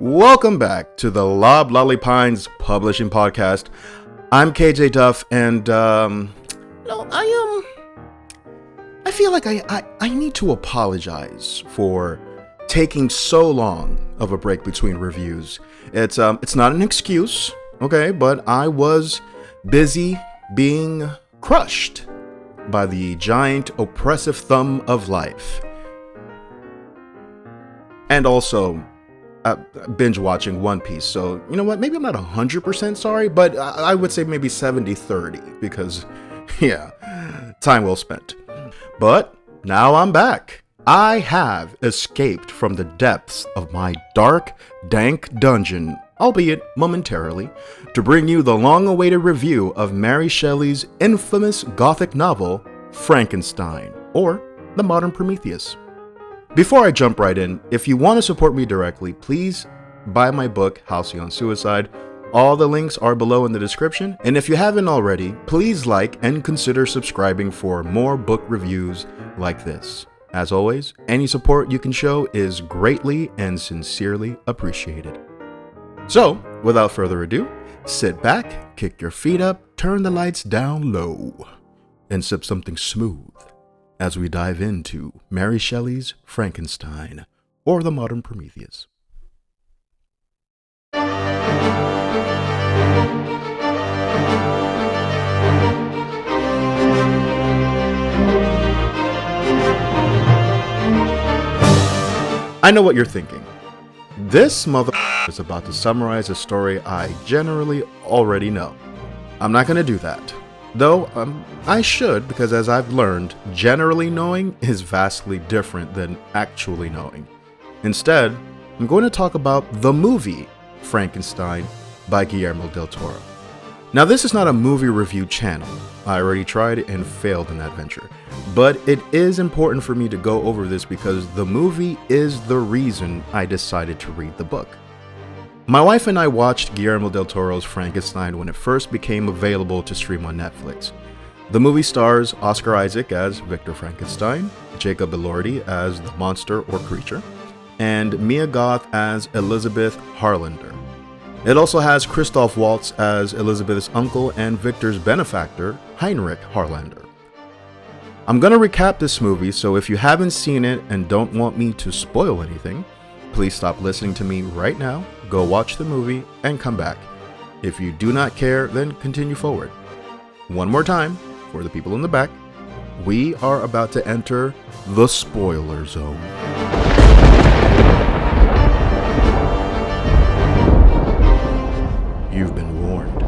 Welcome back to the LOBLOLLY Pines Publishing Podcast. I'm KJ DUFF, and I feel like I need to apologize for taking so long of a break between reviews. It's not an excuse, okay, but I was busy being crushed by the giant oppressive thumb of life. And also binge watching One Piece. So, you know what? Maybe I'm not 100% sorry, but I would say maybe 70-30 because, yeah, time well spent. But now I'm back. I have escaped from the depths of my dark, dank dungeon, albeit momentarily, to bring you the long-awaited review of Mary Shelley's infamous Gothic novel, Frankenstein, or the Modern Prometheus. Before I jump right in, if you want to support me directly, please buy my book, Halycon Suicide. All the links are below in the description. And if you haven't already, please like and consider subscribing for more book reviews like this. As always, any support you can show is greatly and sincerely appreciated. So, without further ado, sit back, kick your feet up, turn the lights down low, and sip something smooth as we dive into Mary Shelley's Frankenstein, or the Modern Prometheus. I know what you're thinking. This mother is about to summarize a story I generally already know. I'm not going to do that. Though, I should, because as I've learned, generally knowing is vastly different than actually knowing. Instead, I'm going to talk about the movie Frankenstein by Guillermo Del Toro. Now, this is not a movie review channel. I already tried and failed in that venture. But it is important for me to go over this because the movie is the reason I decided to read the book. My wife and I watched Guillermo Del Toro's Frankenstein when it first became available to stream on Netflix. The movie stars Oscar Isaac as Victor Frankenstein, Jacob Elordi as the monster or creature, and Mia Goth as Elizabeth Harlander. It also has Christoph Waltz as Elizabeth's uncle and Victor's benefactor, Heinrich Harlander. I'm gonna recap this movie, so if you haven't seen it and don't want me to spoil anything, please stop listening to me right now, go watch the movie, and come back. If you do not care, then continue forward. One more time, for the people in the back, we are about to enter the spoiler zone. You've been warned.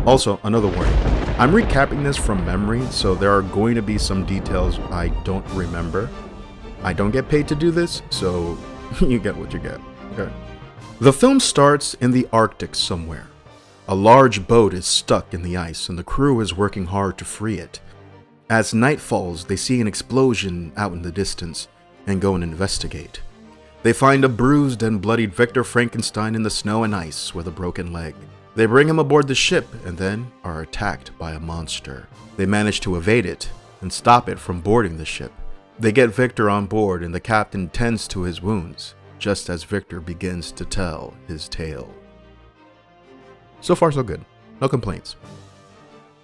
Also, another warning. I'm recapping this from memory, so there are going to be some details I don't remember. I don't get paid to do this, so you get what you get, okay? The film starts in the Arctic somewhere. A large boat is stuck in the ice and the crew is working hard to free it. As night falls, they see an explosion out in the distance and go and investigate. They find a bruised and bloodied Victor Frankenstein in the snow and ice with a broken leg. They bring him aboard the ship and then are attacked by a monster. They manage to evade it and stop it from boarding the ship. They get Victor on board and the captain tends to his wounds, just as Victor begins to tell his tale. So far so good, no complaints.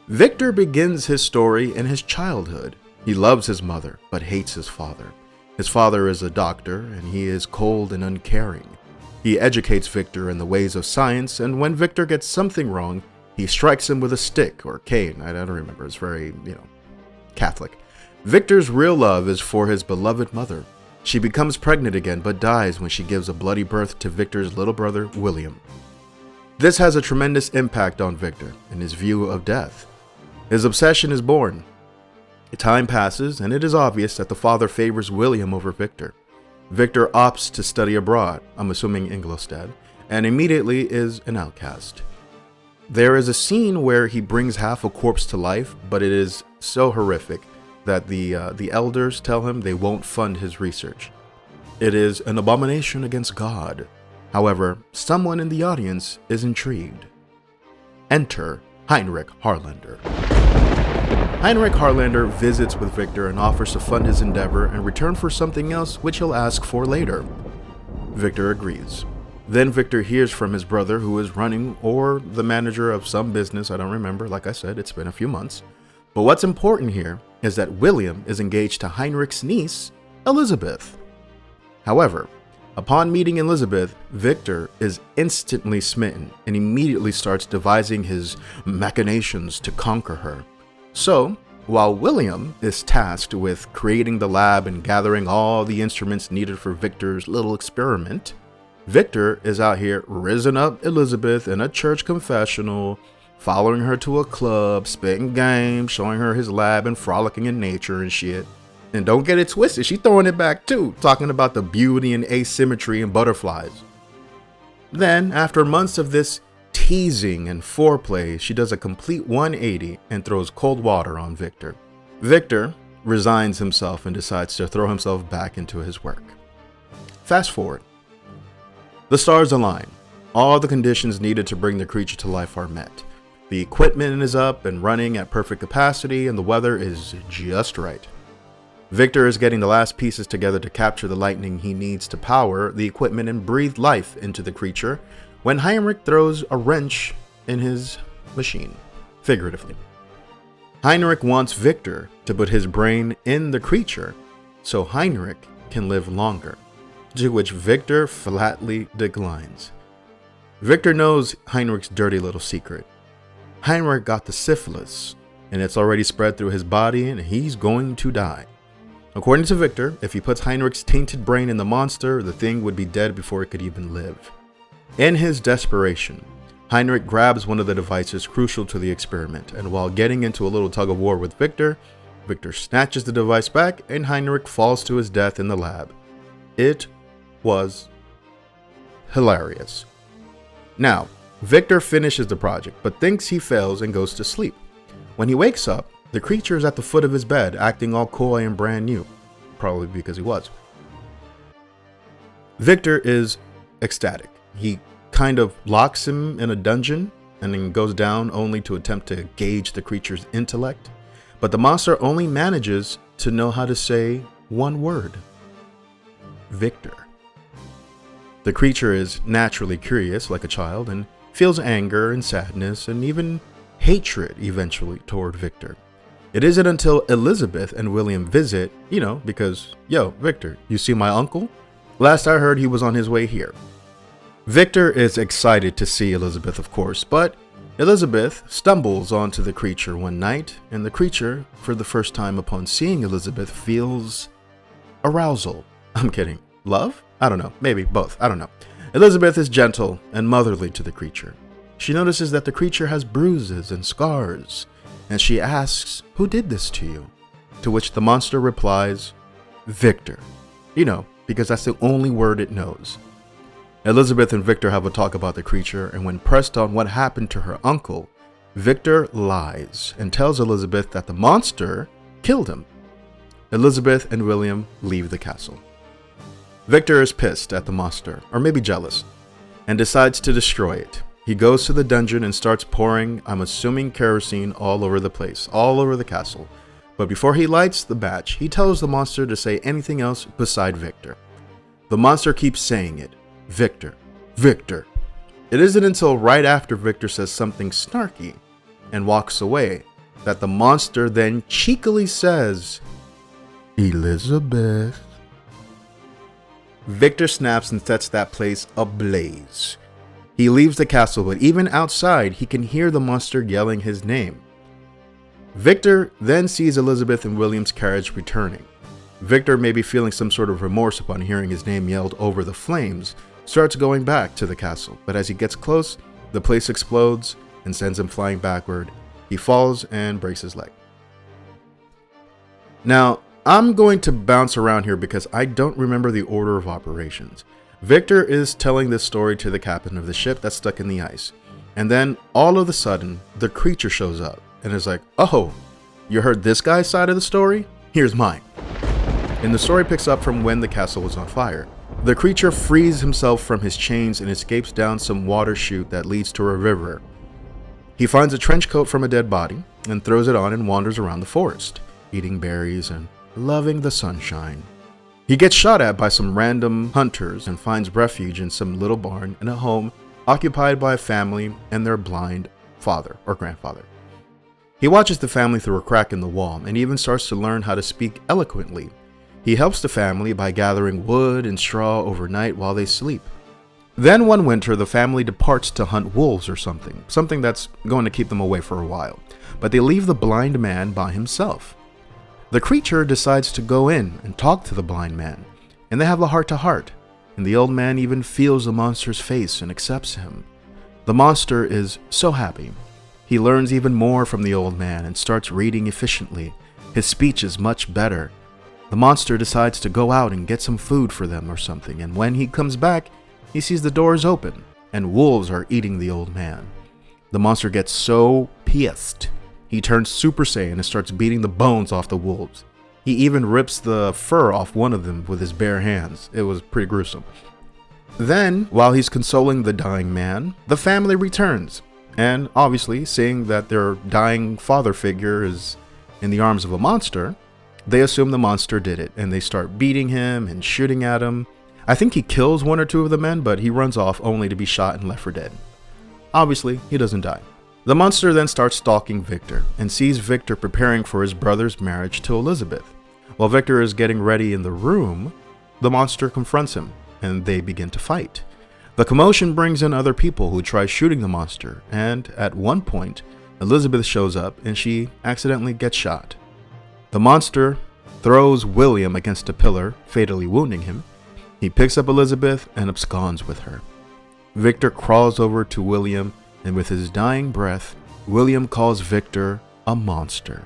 Victor begins his story in his childhood. He loves his mother, but hates his father. His father is a doctor, and he is cold and uncaring. He educates Victor in the ways of science, and when Victor gets something wrong, he strikes him with a stick or cane. I don't remember, it's very, Catholic. Victor's real love is for his beloved mother. She becomes pregnant again, but dies when she gives a bloody birth to Victor's little brother, William. This has a tremendous impact on Victor and his view of death. His obsession is born. Time passes, and it is obvious that the father favors William over Victor. Victor opts to study abroad, I'm assuming Ingolstadt, and immediately is an outcast. There is a scene where he brings half a corpse to life, but it is so horrific that the elders tell him they won't fund his research. It is an abomination against God. However, someone in the audience is intrigued. Enter Heinrich Harlander. Heinrich Harlander visits with Victor and offers to fund his endeavor in return for something else which he'll ask for later. Victor agrees. Then Victor hears from his brother, who is running or the manager of some business. I don't remember. Like I said, it's been a few months. But what's important here is that William is engaged to Heinrich's niece, Elizabeth. However, upon meeting Elizabeth, Victor is instantly smitten and immediately starts devising his machinations to conquer her. So, while William is tasked with creating the lab and gathering all the instruments needed for Victor's little experiment, Victor is out here rizzing up Elizabeth in a church confessional, following her to a club, spitting game, showing her his lab and frolicking in nature and shit. And don't get it twisted, she's throwing it back too, talking about the beauty and asymmetry in butterflies. Then, after months of this teasing and foreplay, she does a complete 180 and throws cold water on Victor. Victor resigns himself and decides to throw himself back into his work. Fast forward. The stars align. All the conditions needed to bring the creature to life are met. The equipment is up and running at perfect capacity, and the weather is just right. Victor is getting the last pieces together to capture the lightning he needs to power the equipment and breathe life into the creature when Heinrich throws a wrench in his machine, figuratively. Heinrich wants Victor to put his brain in the creature so Heinrich can live longer, to which Victor flatly declines. Victor knows Heinrich's dirty little secret. Heinrich got the syphilis, and it's already spread through his body, and he's going to die. According to Victor, if he puts Heinrich's tainted brain in the monster, the thing would be dead before it could even live. In his desperation, Heinrich grabs one of the devices crucial to the experiment, and while getting into a little tug of war with Victor, Victor snatches the device back, and Heinrich falls to his death in the lab. It was hilarious. Now, Victor finishes the project, but thinks he fails and goes to sleep. When he wakes up, the creature is at the foot of his bed, acting all coy and brand new. Probably because he was. Victor is ecstatic. He kind of locks him in a dungeon and then goes down only to attempt to gauge the creature's intellect. But the monster only manages to know how to say one word: Victor. The creature is naturally curious like a child and feels anger and sadness and even hatred eventually toward Victor. It isn't until Elizabeth and William visit, because, Victor, you see my uncle? Last I heard, he was on his way here. Victor is excited to see Elizabeth, of course, but Elizabeth stumbles onto the creature one night, and the creature, for the first time upon seeing Elizabeth, feels arousal. I'm kidding. Love? I don't know. Maybe both. I don't know. Elizabeth is gentle and motherly to the creature. She notices that the creature has bruises and scars, and she asks, "Who did this to you?" To which the monster replies, "Victor." Because that's the only word it knows. Elizabeth and Victor have a talk about the creature, and when pressed on what happened to her uncle, Victor lies and tells Elizabeth that the monster killed him. Elizabeth and William leave the castle. Victor is pissed at the monster, or maybe jealous, and decides to destroy it. He goes to the dungeon and starts pouring, I'm assuming, kerosene all over the place, all over the castle. But before he lights the match, he tells the monster to say anything else beside Victor. The monster keeps saying it. Victor, Victor. It isn't until right after Victor says something snarky and walks away that the monster then cheekily says, "Elizabeth." Victor snaps and sets that place ablaze. He leaves the castle, but even outside, he can hear the monster yelling his name. Victor then sees Elizabeth and William's carriage returning. Victor, maybe feeling some sort of remorse upon hearing his name yelled over the flames, starts going back to the castle, but as he gets close, the place explodes and sends him flying backward. He falls and breaks his leg. Now, I'm going to bounce around here because I don't remember the order of operations. Victor is telling this story to the captain of the ship that's stuck in the ice, and then all of a sudden, the creature shows up and is like, "Oh, you heard this guy's side of the story? Here's mine." And the story picks up from when the castle was on fire. The creature frees himself from his chains and escapes down some water chute that leads to a river. He finds a trench coat from a dead body and throws it on and wanders around the forest, eating berries and loving the sunshine. He gets shot at by some random hunters and finds refuge in some little barn in a home occupied by a family and their blind father or grandfather. He watches the family through a crack in the wall and even starts to learn how to speak eloquently. He helps the family by gathering wood and straw overnight while they sleep. Then one winter, the family departs to hunt wolves or something that's going to keep them away for a while, but they leave the blind man by himself. The creature decides to go in and talk to the blind man, and they have a heart-to-heart, and the old man even feels the monster's face and accepts him. The monster is so happy. He learns even more from the old man and starts reading efficiently. His speech is much better. The monster decides to go out and get some food for them or something, and when he comes back, he sees the doors open, and wolves are eating the old man. The monster gets so pissed, he turns Super Saiyan and starts beating the bones off the wolves. He even rips the fur off one of them with his bare hands. It was pretty gruesome. Then, while he's consoling the dying man, the family returns, and obviously, seeing that their dying father figure is in the arms of a monster, they assume the monster did it, and they start beating him and shooting at him. I think he kills one or two of the men, but he runs off only to be shot and left for dead. Obviously, he doesn't die. The monster then starts stalking Victor and sees Victor preparing for his brother's marriage to Elizabeth. While Victor is getting ready in the room, the monster confronts him and they begin to fight. The commotion brings in other people who try shooting the monster, and at one point, Elizabeth shows up and she accidentally gets shot. The monster throws William against a pillar, fatally wounding him. He picks up Elizabeth and absconds with her. Victor crawls over to William, and with his dying breath, William calls Victor a monster.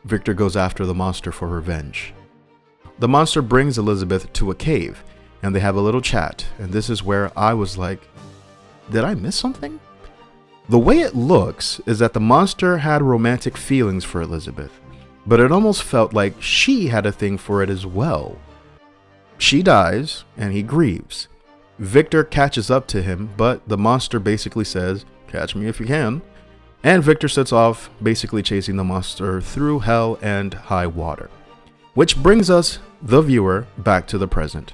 Victor goes after the monster for revenge. The monster brings Elizabeth to a cave, and they have a little chat, and this is where I was like, did I miss something? The way it looks is that the monster had romantic feelings for Elizabeth, but it almost felt like she had a thing for it as well. She dies, and he grieves. Victor catches up to him, but the monster basically says, "Catch me if you can." And Victor sets off, basically chasing the monster through hell and high water. Which brings us, the viewer, back to the present.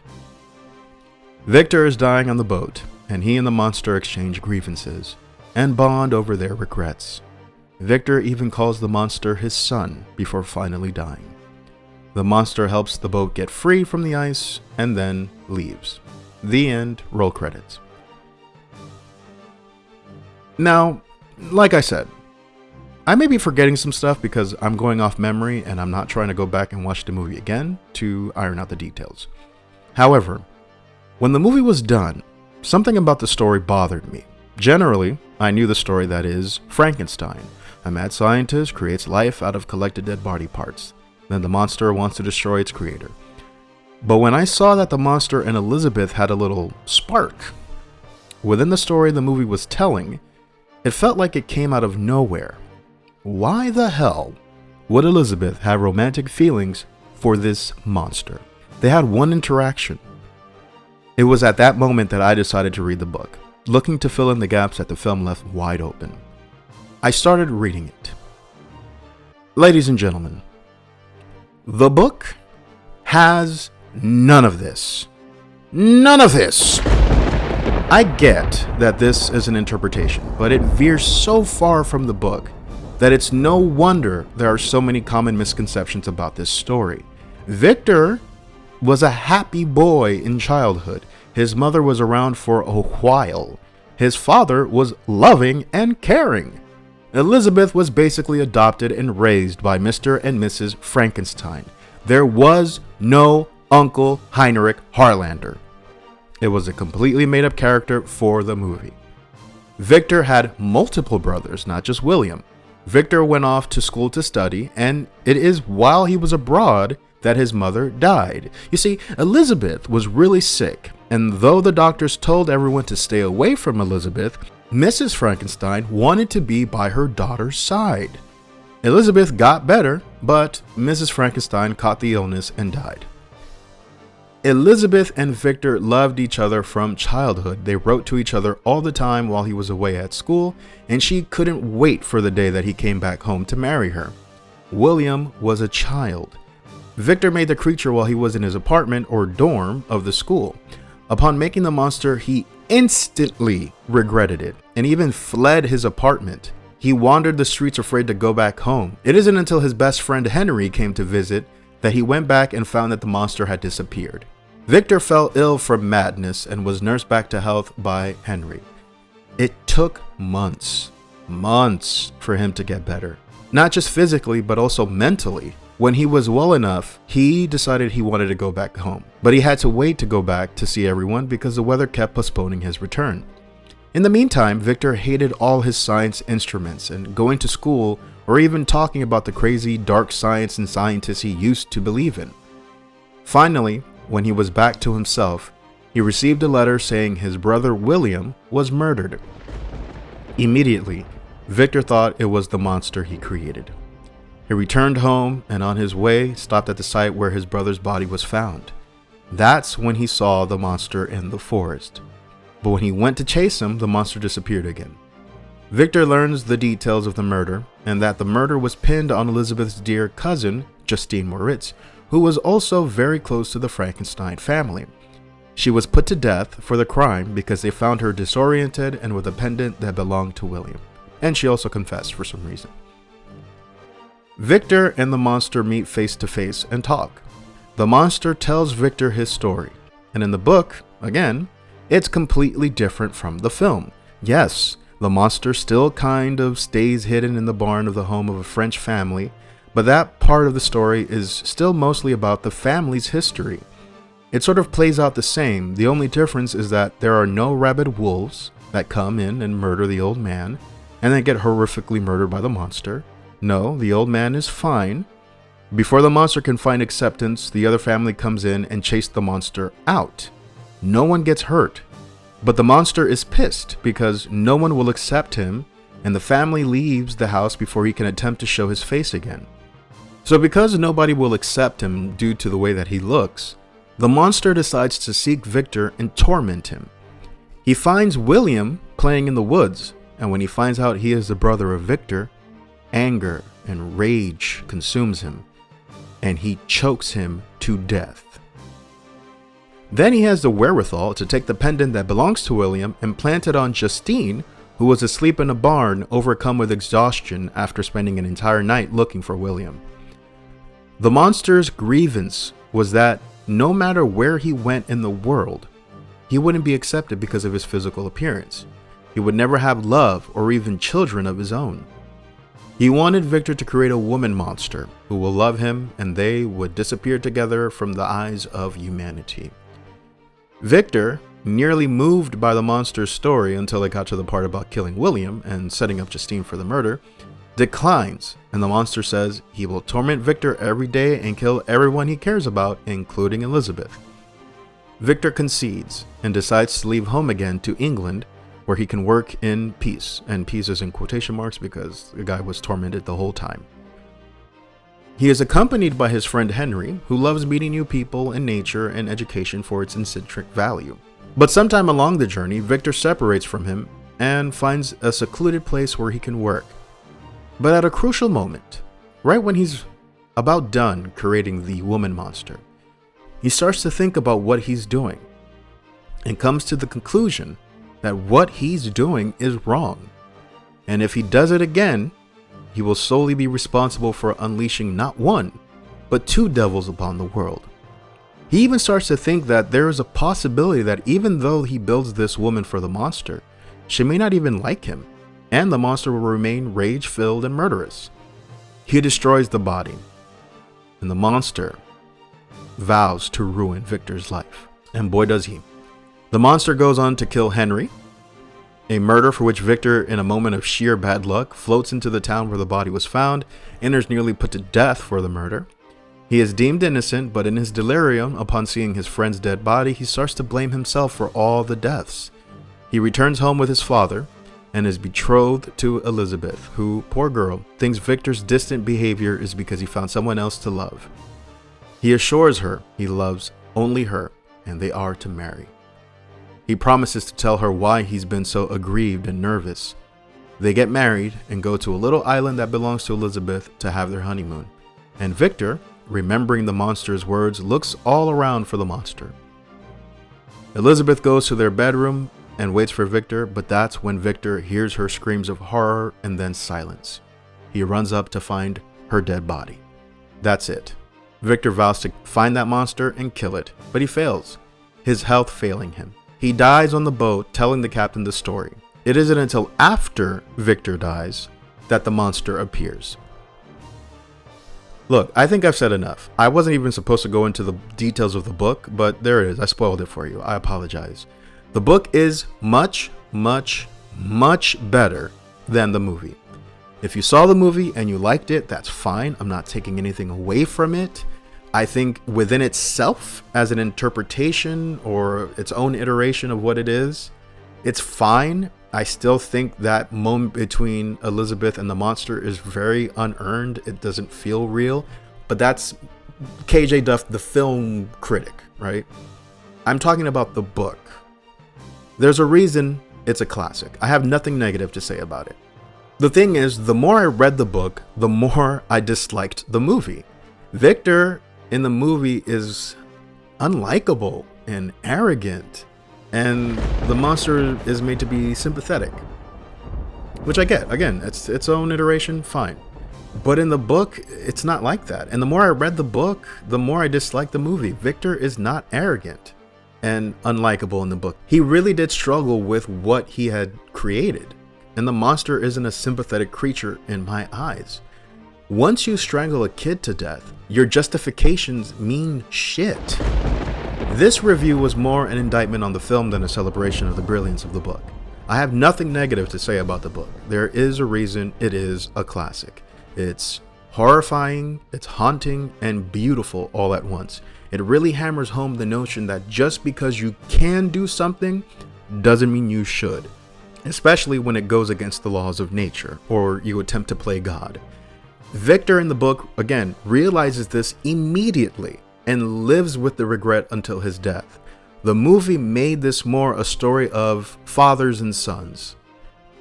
Victor is dying on the boat, and he and the monster exchange grievances and bond over their regrets. Victor even calls the monster his son before finally dying. The monster helps the boat get free from the ice and then leaves. The end. Roll credits. Now, like I said, I may be forgetting some stuff because I'm going off memory and I'm not trying to go back and watch the movie again to iron out the details. However, when the movie was done, something about the story bothered me. Generally, I knew the story that is Frankenstein. A mad scientist creates life out of collected dead body parts. Then the monster wants to destroy its creator. But when I saw that the monster and Elizabeth had a little spark within the story the movie was telling, it felt like it came out of nowhere. Why the hell would Elizabeth have romantic feelings for this monster? They had one interaction. It was at that moment that I decided to read the book, looking to fill in the gaps that the film left wide open. I started reading it. Ladies and gentlemen, the book has none of this. None of this! I get that this is an interpretation, but it veers so far from the book that it's no wonder there are so many common misconceptions about this story. Victor was a happy boy in childhood. His mother was around for a while. His father was loving and caring. Elizabeth was basically adopted and raised by Mr. and Mrs. Frankenstein. There was no Uncle Heinrich Harlander. It was a completely made-up character for the movie. Victor had multiple brothers, not just William. Victor went off to school to study, and it is while he was abroad that his mother died. You see, Elizabeth was really sick, and though the doctors told everyone to stay away from Elizabeth, Mrs. Frankenstein wanted to be by her daughter's side. Elizabeth got better, but Mrs. Frankenstein caught the illness and died. Elizabeth and Victor loved each other from childhood. They wrote to each other all the time while he was away at school, and she couldn't wait for the day that he came back home to marry her. William was a child. Victor made the creature while he was in his apartment or dorm of the school. Upon making the monster, he instantly regretted it and even fled his apartment. He wandered the streets afraid to go back home. It isn't until his best friend Henry came to visit that he went back and found that the monster had disappeared. Victor fell ill from madness and was nursed back to health by Henry. It took months for him to get better. Not just physically, but also mentally. When he was well enough, he decided he wanted to go back home. But he had to wait to go back to see everyone because the weather kept postponing his return. In the meantime, Victor hated all his science instruments and going to school or even talking about the crazy dark science and scientists he used to believe in. Finally, when he was back to himself, he received a letter saying his brother William was murdered. Immediately, Victor thought it was the monster he created. He returned home and on his way stopped at the site where his brother's body was found. That's when he saw the monster in the forest. But when he went to chase him, the monster disappeared again. Victor learns the details of the murder and that the murder was pinned on Elizabeth's dear cousin, Justine Moritz, who was also very close to the Frankenstein family. She was put to death for the crime because they found her disoriented and with a pendant that belonged to William. And she also confessed for some reason. Victor and the monster meet face to face and talk. The monster tells Victor his story. And in the book, again, it's completely different from the film. Yes, the monster still kind of stays hidden in the barn of the home of a French family, but that part of the story is still mostly about the family's history. It sort of plays out the same. The only difference is that there are no rabid wolves that come in and murder the old man and then get horrifically murdered by the monster. No, the old man is fine. Before the monster can find acceptance, the other family comes in and chases the monster out. No one gets hurt, but the monster is pissed because no one will accept him, and the family leaves the house before he can attempt to show his face again. So because nobody will accept him due to the way that he looks, the monster decides to seek Victor and torment him. He finds William playing in the woods, and when he finds out he is the brother of Victor, anger and rage consumes him, and he chokes him to death. Then he has the wherewithal to take the pendant that belongs to William and plant it on Justine, who was asleep in a barn, overcome with exhaustion after spending an entire night looking for William. The monster's grievance was that no matter where he went in the world, he wouldn't be accepted because of his physical appearance. He would never have love or even children of his own. He wanted Victor to create a woman monster who will love him and they would disappear together from the eyes of humanity. Victor, nearly moved by the monster's story until it got to the part about killing William and setting up Justine for the murder, declines, and the monster says he will torment Victor every day and kill everyone he cares about, including Elizabeth. Victor concedes and decides to leave home again to England, where he can work in peace, and peace is in quotation marks because the guy was tormented the whole time. He is accompanied by his friend Henry, who loves meeting new people and nature and education for its intrinsic value. But sometime along the journey, Victor separates from him and finds a secluded place where he can work. But at a crucial moment, right when he's about done creating the woman monster, he starts to think about what he's doing and comes to the conclusion that what he's doing is wrong. And if he does it again, he will solely be responsible for unleashing not one, but two devils upon the world. He even starts to think that there is a possibility that even though he builds this woman for the monster, she may not even like him, and the monster will remain rage-filled and murderous. He destroys the body, and the monster vows to ruin Victor's life. And boy does he. The monster goes on to kill Henry, a murder for which Victor, in a moment of sheer bad luck, floats into the town where the body was found and is nearly put to death for the murder. He is deemed innocent, but in his delirium, upon seeing his friend's dead body, he starts to blame himself for all the deaths. He returns home with his father and is betrothed to Elizabeth, who, poor girl, thinks Victor's distant behavior is because he found someone else to love. He assures her he loves only her, and they are to marry. He promises to tell her why he's been so aggrieved and nervous. They get married and go to a little island that belongs to Elizabeth to have their honeymoon. And Victor, remembering the monster's words, looks all around for the monster. Elizabeth goes to their bedroom and waits for Victor, but that's when Victor hears her screams of horror and then silence. He runs up to find her dead body. That's it. Victor vows to find that monster and kill it, but he fails, his health failing him. He dies on the boat, telling the captain the story. It isn't until after Victor dies that the monster appears. Look, I think I've said enough. I wasn't even supposed to go into the details of the book, but there it is. I spoiled it for you. I apologize. The book is much, much, much better than the movie. If you saw the movie and you liked it, that's fine. I'm not taking anything away from it. I think within itself, as an interpretation or its own iteration of what it is, it's fine. I still think that moment between Elizabeth and the monster is very unearned. It doesn't feel real, but that's KJ Duff, the film critic, right? I'm talking about the book. There's a reason it's a classic. I have nothing negative to say about it. The thing is, the more I read the book, the more I disliked the movie. Victor in the movie is unlikable and arrogant, and the monster is made to be sympathetic, which I get. Again, it's its own iteration, fine. But in the book, it's not like that. And the more I read the book, the more I disliked the movie. Victor is not arrogant and unlikable in the book. He really did struggle with what he had created. And the monster isn't a sympathetic creature in my eyes. Once you strangle a kid to death, your justifications mean shit. This review was more an indictment on the film than a celebration of the brilliance of the book. I have nothing negative to say about the book. There is a reason it is a classic. It's horrifying, it's haunting, and beautiful all at once. It really hammers home the notion that just because you can do something doesn't mean you should, especially when it goes against the laws of nature or you attempt to play God. Victor in the book, again, realizes this immediately and lives with the regret until his death. The movie made this more a story of fathers and sons.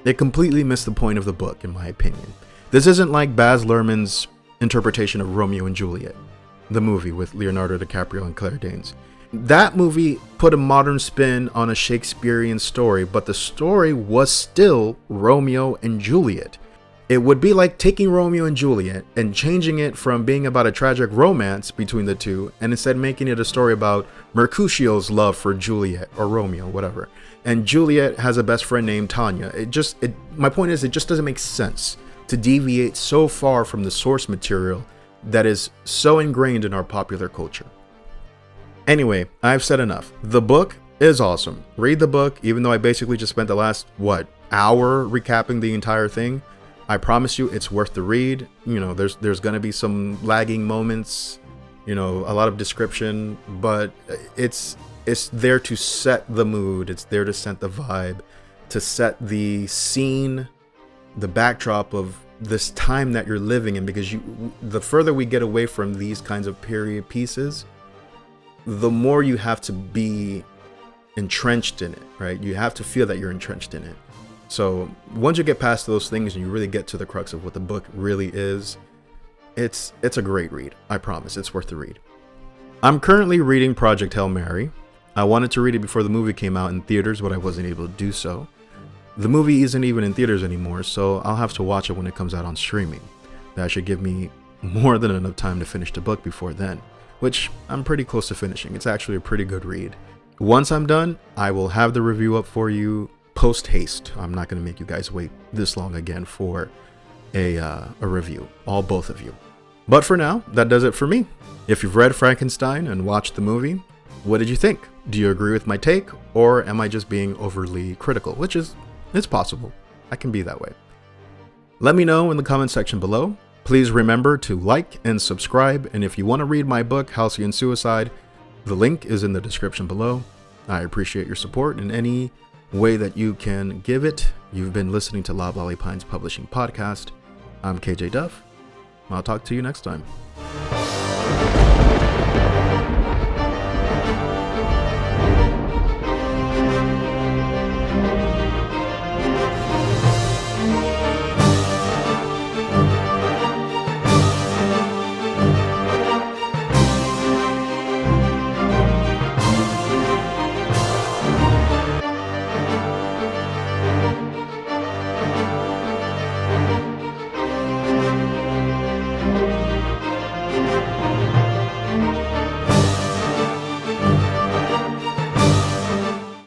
It completely missed the point of the book, in my opinion. This isn't like Baz Luhrmann's interpretation of Romeo and Juliet, the movie with Leonardo DiCaprio and Claire Danes. That movie put a modern spin on a Shakespearean story, but the story was still Romeo and Juliet. It would be like taking Romeo and Juliet and changing it from being about a tragic romance between the two and instead making it a story about Mercutio's love for Juliet or Romeo, whatever. And Juliet has a best friend named Tanya. My point is, it just doesn't make sense to deviate so far from the source material that is so ingrained in our popular culture. Anyway, I've said enough. The book is awesome. Read the book, even though I basically just spent the last, hour recapping the entire thing. I promise you it's worth the read. There's going to be some lagging moments, a lot of description, but it's there to set the mood. It's there to set the vibe, to set the scene, the backdrop of this time that you're living in, because the further we get away from these kinds of period pieces, the more you have to be entrenched in it, right? You have to feel that you're entrenched in it. So once you get past those things and you really get to the crux of what the book really is, it's a great read. I promise, it's worth the read. I'm currently reading Project Hail Mary. I wanted to read it before the movie came out in theaters, but I wasn't able to do so. The movie isn't even in theaters anymore, so I'll have to watch it when it comes out on streaming. That should give me more than enough time to finish the book before then, which I'm pretty close to finishing. It's actually a pretty good read. Once I'm done, I will have the review up for you post haste. I'm not going to make you guys wait this long again for a review, both of you. But for now, that does it for me. If you've read Frankenstein and watched the movie, what did you think? Do you agree with my take, or am I just being overly critical? It's possible. I can be that way. Let me know in the comment section below. Please remember to like and subscribe, and if you want to read my book, Halcyon Suicide, the link is in the description below. I appreciate your support in any way that you can give it. You've been listening to LOBLOLLY Pines Publishing Podcast. I'm KJ Duff. I'll talk to you next time.